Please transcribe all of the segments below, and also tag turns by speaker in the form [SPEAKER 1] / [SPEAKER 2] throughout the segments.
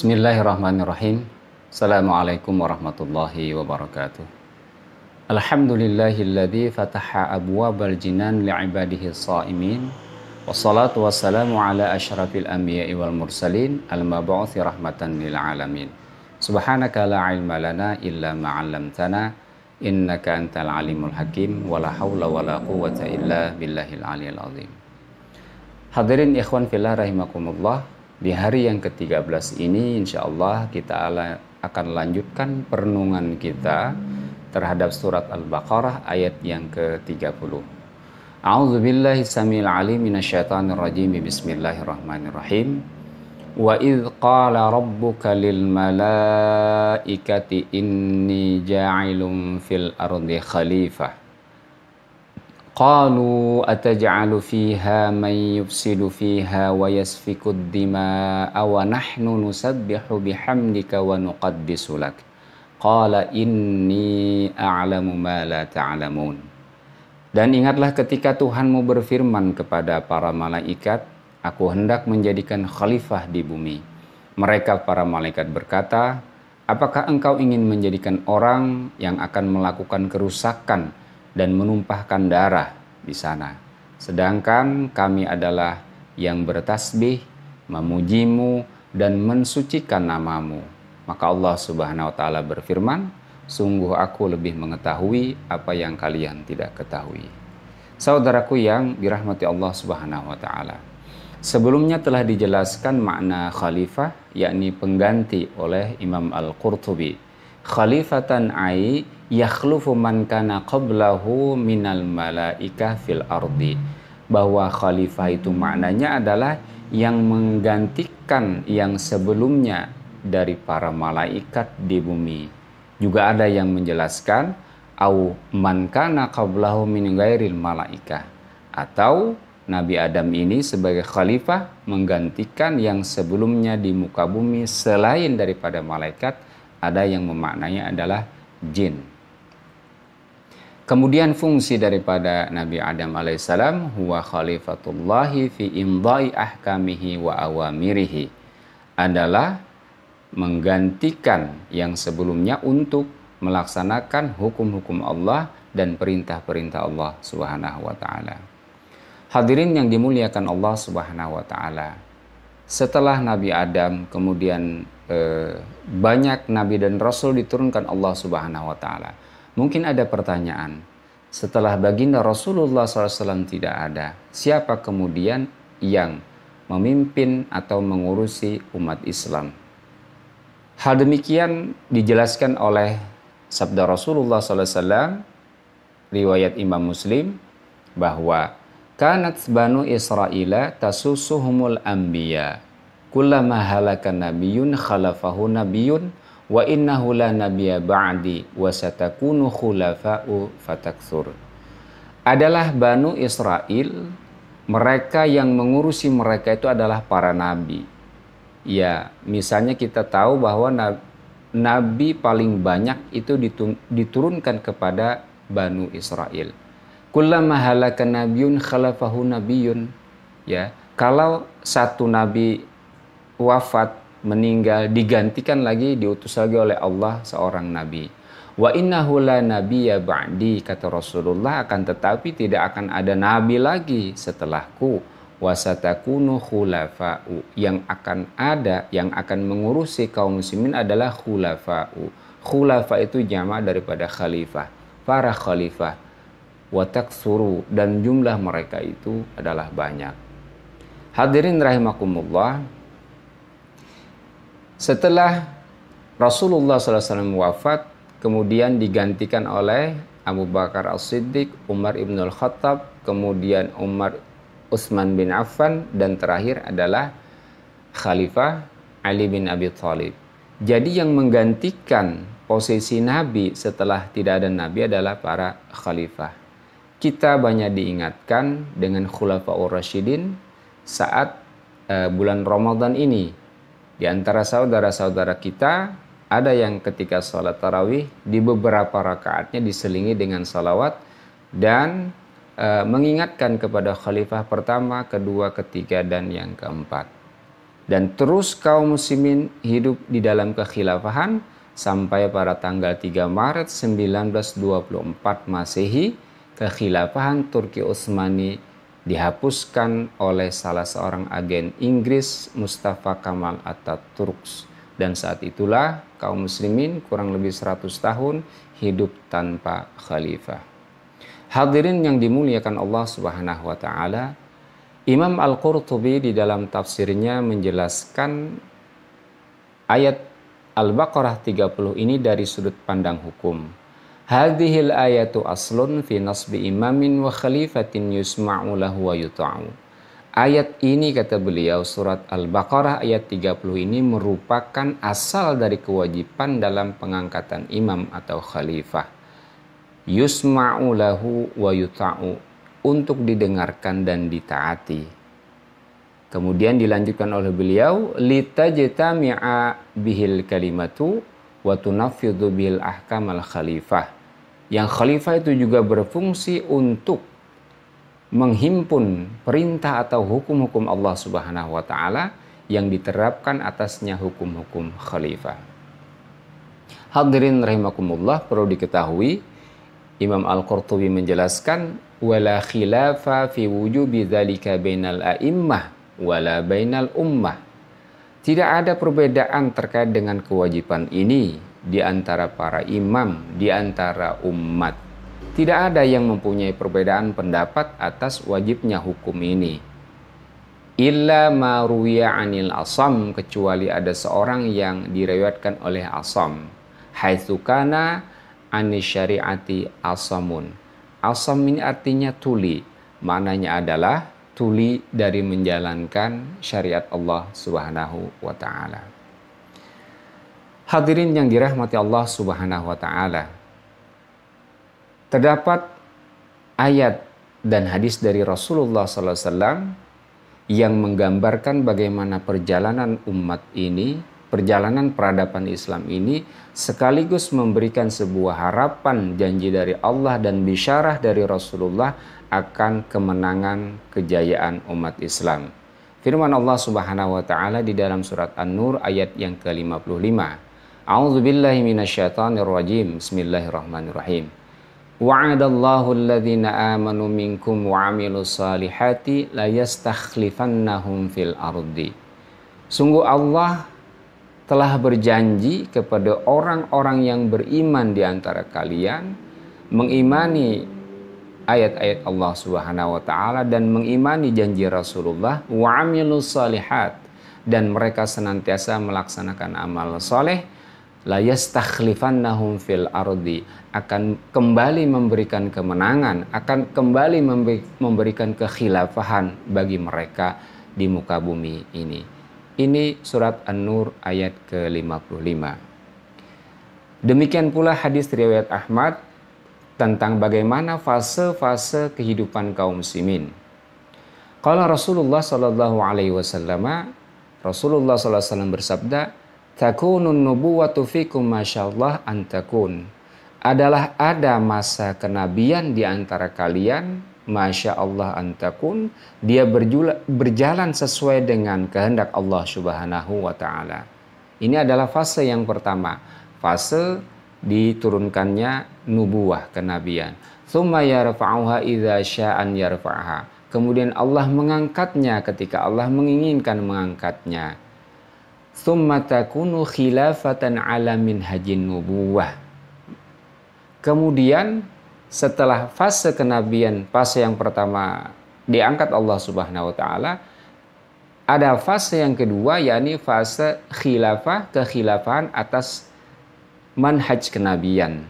[SPEAKER 1] Bismillahirrahmanirrahim. Assalamualaikum warahmatullahi wabarakatuh. Alhamdulillahilladzi fataha abwabal jinan li'ibadihi sha'imin. Wassalatu wassalamu ala asyrafil anbiya'i wal mursalin al-mab'uthi rahmatan lil alamin. Subhanaka la ilma lana illa ma 'allamtana innaka antal alimul hakim wa la haula wa la quwwata illa billahil aliyil azim. Hadirin ikhwan fillah rahimakumullah. Di hari yang ke-13 ini insyaallah kita akan lanjutkan perenungan kita terhadap surat Al-Baqarah ayat yang ke-30. A'udzubillahi samil alim minasyaitonir rajim. Bismillahirrahmanirrahim. Wa idz qala rabbuka lil malaikati inni ja'ilun fil ardi khalifah. Qalu ataj'alu fiha man yufsidu fiha wa yasfiku ad-dima'a wa nahnu nusabbihu bihamdika wa nuqaddisu lak. Qala inni a'lamu ma la ta'lamun. Dan ingatlah ketika Tuhanmu berfirman kepada para malaikat, aku hendak menjadikan khalifah di bumi. Mereka para malaikat berkata, apakah engkau ingin menjadikan orang yang akan melakukan kerusakan dan menumpahkan darah di sana, sedangkan kami adalah yang bertasbih, memujimu dan mensucikan namamu. Maka Allah Subhanahu wa taala berfirman, sungguh aku lebih mengetahui apa yang kalian tidak ketahui. Saudaraku yang dirahmati Allah Subhanahu wa taala, sebelumnya telah dijelaskan makna khalifah, yakni pengganti oleh Imam Al-Qurtubi. Khalifatan ai yakhlufu man kana qablahu minal malaikah fil ardi, bahwa khalifah itu maknanya adalah yang menggantikan yang sebelumnya dari para malaikat di bumi. Juga ada yang menjelaskan au man kana qablahu min ghairil malaikah, atau Nabi Adam ini sebagai khalifah menggantikan yang sebelumnya di muka bumi selain daripada malaikat. Ada yang memaknanya adalah jin. Kemudian fungsi daripada Nabi Adam alaihissalam huwa khalifatullahi fi imdai ahkamihi wa awamirihi, adalah menggantikan yang sebelumnya untuk melaksanakan hukum-hukum Allah dan perintah-perintah Allah Subhanahu wa taala. Hadirin yang dimuliakan Allah Subhanahu wa taala, setelah Nabi Adam kemudian banyak nabi dan rasul diturunkan Allah Subhanahu wa taala. Mungkin ada pertanyaan, setelah baginda Rasulullah SAW tidak ada, siapa kemudian yang memimpin atau mengurusi umat Islam? Hal demikian dijelaskan oleh sabda Rasulullah SAW, riwayat Imam Muslim, bahwa kanat banu Israila tasusuhumul anbiya kullama halaka nabiyyun khalafahu nabiyyun wa innahu la nabiyya ba'di wa satakunu khulafa'u fatakthur. Adalah Banu Israel, mereka yang mengurusi mereka itu adalah para nabi. Ya, misalnya kita tahu bahwa nabi paling banyak itu diturunkan kepada Banu Israel. Kullama halaka nabiyyun khalafahu nabiyyun. Ya, kalau satu nabi wafat, meninggal, digantikan lagi, diutus lagi oleh Allah seorang nabi. Wa innahu la nabiyya ba'di, kata Rasulullah, akan tetapi tidak akan ada nabi lagi setelahku. Wa satakunu khulafa'u, yang akan ada, yang akan mengurusi kaum muslimin adalah khulafa'u. Khulafa itu jamak daripada khalifah, para khalifah. Wa taksuru, dan jumlah mereka itu adalah banyak. Hadirin rahimakumullah, setelah Rasulullah SAW wafat, kemudian digantikan oleh Abu Bakar As-Siddiq, Umar ibn al-Khattab, kemudian Utsman bin Affan, dan terakhir adalah Khalifah Ali bin Abi Thalib. Jadi yang menggantikan posisi Nabi setelah tidak ada Nabi adalah para khalifah. Kita banyak diingatkan dengan Khulafaur Rasyidin saat bulan Ramadan ini. Di antara saudara-saudara kita, ada yang ketika sholat tarawih, di beberapa rakaatnya diselingi dengan salawat dan mengingatkan kepada khalifah pertama, kedua, ketiga, dan yang keempat. Dan terus kaum muslimin hidup di dalam kekhilafahan sampai pada tanggal 3 Maret 1924 Masehi, kekhilafahan Turki Utsmani dihapuskan oleh salah seorang agen Inggris, Mustafa Kemal Atatürk. Dan saat itulah kaum muslimin kurang lebih 100 tahun hidup tanpa khalifah. Hadirin yang dimuliakan Allah Subhanahu wa taala, Imam Al-Qurtubi di dalam tafsirnya menjelaskan ayat Al-Baqarah 30 ini dari sudut pandang hukum. Hadhil ayatu aslun fi nasbi imamin wa khalifatin yusma'u lahu wa yuta'u. Ayat ini, kata beliau, surat Al-Baqarah ayat 30 ini merupakan asal dari kewajiban dalam pengangkatan imam atau khalifah. Yusma'u lahu wa yuta'u, untuk didengarkan dan ditaati. Kemudian dilanjutkan oleh beliau, litajtami'a bihil kalimatu wa tunaffidhu bil ahkamal khalifah. Yang khalifah itu juga berfungsi untuk menghimpun perintah atau hukum-hukum Allah Subhanahu wa taala yang diterapkan atasnya hukum-hukum khalifah. Hadirin rahimakumullah, perlu diketahui Imam Al-Qurtubi menjelaskan wala khilafa fi wujubi dzalika bainal a'immah wala bainal ummah. Tidak ada perbedaan terkait dengan kewajiban ini di antara para imam, di antara umat. Tidak ada yang mempunyai perbedaan pendapat atas wajibnya hukum ini. Illa ma ruwiya 'anil Asam, kecuali ada seorang yang diriwayatkan oleh Asam. Haitsu kana 'ani syari'ati asamun. Asam ini artinya tuli. Maknanya adalah tuli dari menjalankan syariat Allah Subhanahu wa taala. Hadirin yang dirahmati Allah Subhanahu wa taala, terdapat ayat dan hadis dari Rasulullah SAW yang menggambarkan bagaimana perjalanan umat ini, perjalanan peradaban Islam ini, sekaligus memberikan sebuah harapan janji dari Allah dan bisyarah dari Rasulullah akan kemenangan kejayaan umat Islam. Firman Allah Subhanahu wa taala di dalam surat An-Nur ayat yang ke-55. A'udzubillahi minasyaitonir rajim. Bismillahirrahmanirrahim. Wa'adallahu alladhina amanu minkum wa 'amilus salihati la yastakhlifannahum fil ardi. Sungguh Allah telah berjanji kepada orang-orang yang beriman di antara kalian, mengimani ayat-ayat Allah Subhanahu wa taala dan mengimani janji Rasulullah, wa 'amilus salihat, dan mereka senantiasa melaksanakan amal soleh, la yastakhlifannahum fil ardi, akan kembali memberikan kemenangan, akan kembali memberikan kekhilafahan bagi mereka di muka bumi ini. Ini surat An-Nur ayat ke-55. Demikian pula hadis riwayat Ahmad tentang bagaimana fase-fase kehidupan kaum muslimin. Qala Rasulullah sallallahu alaihi wasallam, Rasulullah sallallahu alaihi wasallam bersabda, takunun nubuwatu fikum masyaallah antakun. Adalah ada masa kenabian di antara kalian, masya Allah antakun, dia berjalan sesuai dengan kehendak Allah Subhanahu wa taala. Ini adalah fase yang pertama, fase diturunkannya nubuwah, kenabian. Tsumma yarfa'uha idza sya'an yarfa'ha. Kemudian Allah mengangkatnya ketika Allah menginginkan mengangkatnya. Tsumma takunu khilafatan ala minhajin nubuwah. Kemudian setelah fase kenabian, fase yang pertama diangkat Allah Subhanahu wa taala, ada fase yang kedua, yakni fase khilafah, kekhilafahan atas manhaj kenabian.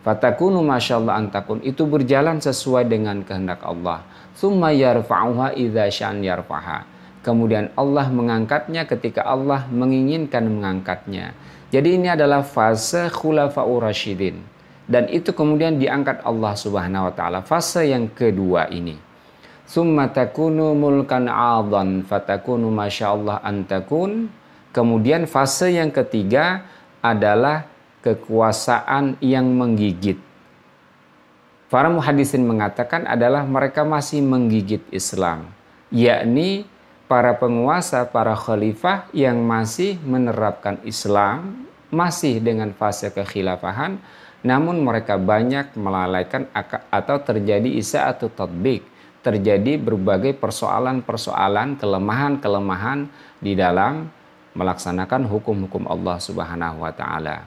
[SPEAKER 1] Fatakunu masyaallah antakun, itu berjalan sesuai dengan kehendak Allah. Tsumma yarfa'uha idza sya'an yarfa'ha. Kemudian Allah mengangkatnya ketika Allah menginginkan mengangkatnya. Jadi ini adalah fase khulafa'ur rasyidin. Dan itu kemudian diangkat Allah Subhanahu wa taala, fase yang kedua ini. Tsumma takunu mulkan 'adhan fatakunu masyaallah antakun. Kemudian fase yang ketiga adalah kekuasaan yang menggigit. Para muhaddisin mengatakan adalah mereka masih menggigit Islam, yakni para penguasa, para khalifah yang masih menerapkan Islam, masih dengan fase kekhilafahan, namun mereka banyak melalaikan atau terjadi isa'atu tatbik, terjadi berbagai persoalan-persoalan, kelemahan-kelemahan di dalam melaksanakan hukum-hukum Allah Subhanahu wa taala.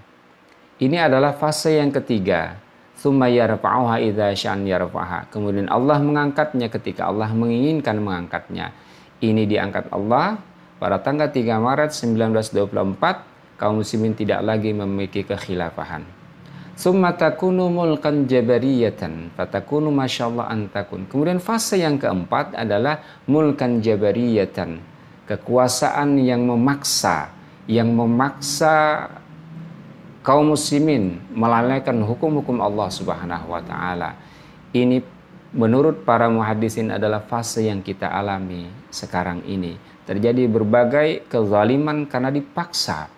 [SPEAKER 1] Ini adalah fase yang ketiga. Tsumma yarfa'uha idza sya'an yarfa'ha. Kemudian Allah mengangkatnya ketika Allah menginginkan mengangkatnya. Ini diangkat Allah pada tanggal 3 Maret 1924, kaum muslimin tidak lagi memiliki kekhilafahan. Tsumma takunu mulkan jabariyatan fatakunu masyaallah antakun. Kemudian fase yang keempat adalah mulkan jabariyatan, kekuasaan yang memaksa kaum muslimin melalaikan hukum-hukum Allah Subhanahu wa taala. Ini menurut para muhaddisin adalah fase yang kita alami sekarang ini. Terjadi berbagai kezaliman karena dipaksa.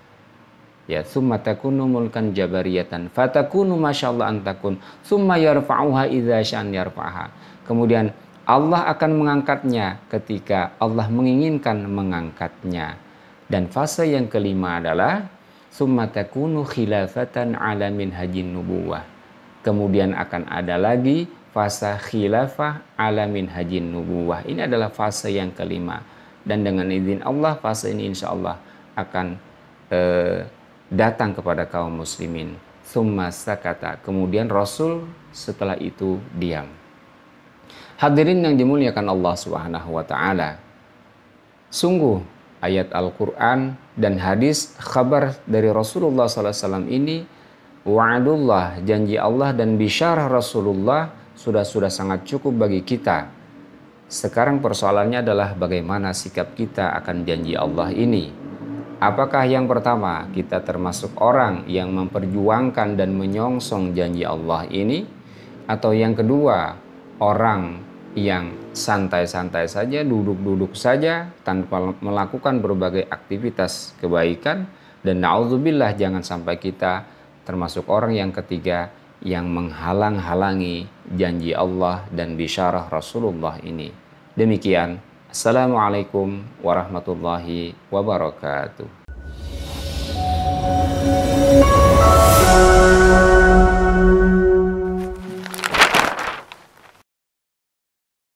[SPEAKER 1] Ya, summa takunu mulkan jabariyatan fatakunu masyaallah antakun summa yarfa'uha idza sya'an yarfa'ha. Kemudian Allah akan mengangkatnya ketika Allah menginginkan mengangkatnya. Dan fase yang kelima adalah summa takunu khilafatan ala minhajin nubuwah. Kemudian akan ada lagi fase khilafah ala minhajin nubuwah. Ini adalah fase yang kelima. Dan dengan izin Allah fase ini insyaallah akan datang kepada kaum muslimin. Tsumma sakata. Kemudian Rasul setelah itu diam. Hadirin yang dimuliakan Allah Subhanahu wa taala. Sungguh ayat Al-Qur'an dan hadis khabar dari Rasulullah SAW ini, wa'adullah, janji Allah dan bisyarah Rasulullah sudah sangat cukup bagi kita. Sekarang persoalannya adalah bagaimana sikap kita akan janji Allah ini. Apakah yang pertama kita termasuk orang yang memperjuangkan dan menyongsong janji Allah ini, atau yang kedua orang yang santai-santai saja, duduk-duduk saja tanpa melakukan berbagai aktivitas kebaikan, dan na'udzubillah jangan sampai kita termasuk orang yang ketiga yang menghalang-halangi janji Allah dan bisyarah Rasulullah ini. Demikian. Assalamualaikum warahmatullahi wabarakatuh.